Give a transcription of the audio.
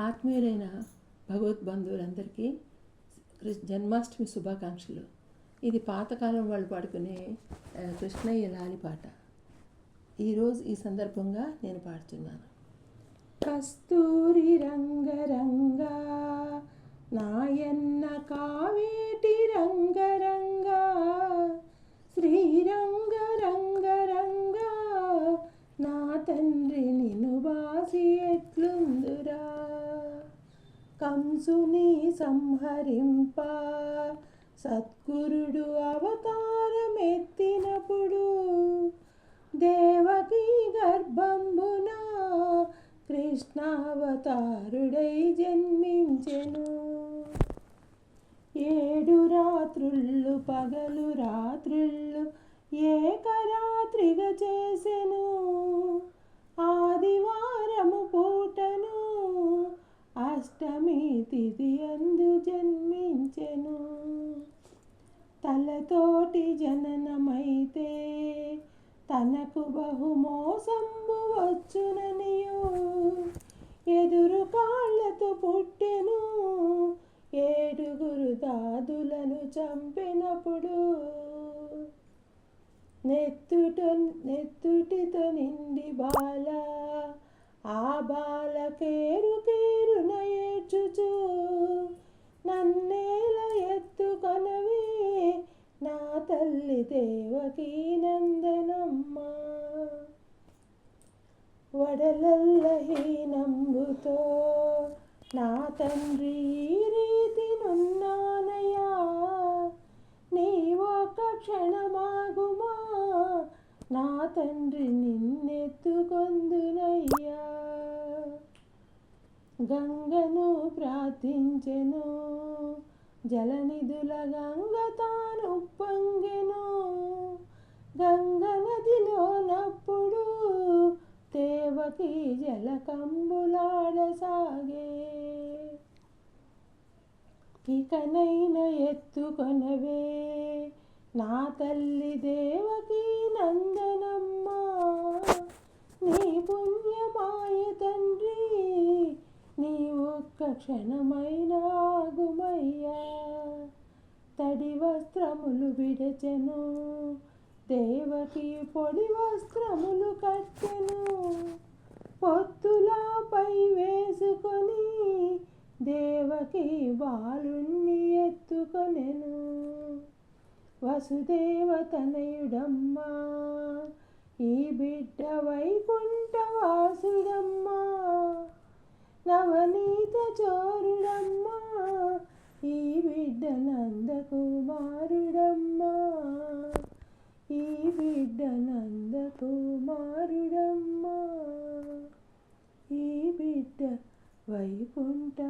ఆత్మీయులైన భగవద్బంధువులందరికీ జన్మాష్టమి శుభాకాంక్షలు. ఇది పాతకాలం వాళ్ళు పాడుకునే కృష్ణయ్య లాలి పాట. ఈరోజు ఈ సందర్భంగా నేను పాడుతున్నాను. కస్తూరి రంగరంగా నాయన్న కావేటి రంగరంగా శ్రీరంగ రంగరంగా నా తండ్రి నిన్ను బాసి ఎట్లుందురా. కంసుని సంహరింప సద్గురుడు అవతారమెత్తినప్పుడు దేవకీ గర్భంబున కృష్ణావతారుడై జన్మించెను. 7 రాత్రుళ్ళు పగలు రాత్రుళ్ళు ఏకరాత్రిగా చేసెను. ఆదివారము పూటను అష్టమి తిథి అందు జన్మించెను. తలతోటి జననమైతే తనకు బహుమోసంబు వచ్చుననియు ఎదురు కాళ్ళతో పుట్టెను. 7 దాదులను చంపినప్పుడు నెత్తుటితో నిండి బాల ఆ బాల కేరున ఏడ్చుచు నన్నేల ఎత్తుకొనవే నా తల్లి దేవకీ నందనమ్మ. వడలల్ల హీనంబుతో నా తండ్రి ఈ రీతి నున్నానయ్యా. నీవొక క్షణమాగుమా నా తండ్రి నిన్నెత్తుకొందునయ్యా. గంగను ప్రార్థించెను జలనిధుల గంగ తాను పొంగెను. గంగ నదిలోనప్పుడు దేవకీ జలకంబులాడసాగే. ఇకనైనా ఎత్తుకొనవే నా తల్లి దేవకీ నందనమ్మ. నీ పుణ్యమాయ తండ్రి నీ ఒక్క క్షణమైన ఆగుమయ్యా. తడి వస్త్రములు విడచెను దేవకీ పొడి వస్త్రములు కట్టెను. పొత్తులపై వేసుకొని దేవకీ బాలుణ్ణి ఎత్తుకొనెను. వసుదేవ తనయుడమ్మా ఈ బిడ్డ వైకుంఠవాసుడమ్మా. నవనీత చోరుడమ్మా ఈ బిడ్డ నందకుమారుడమ్మా. ఈ బిడ్డ నందకుమారుడమ్మా. ఈ బిడ్డ వైకుంఠవాసుడమ్మా.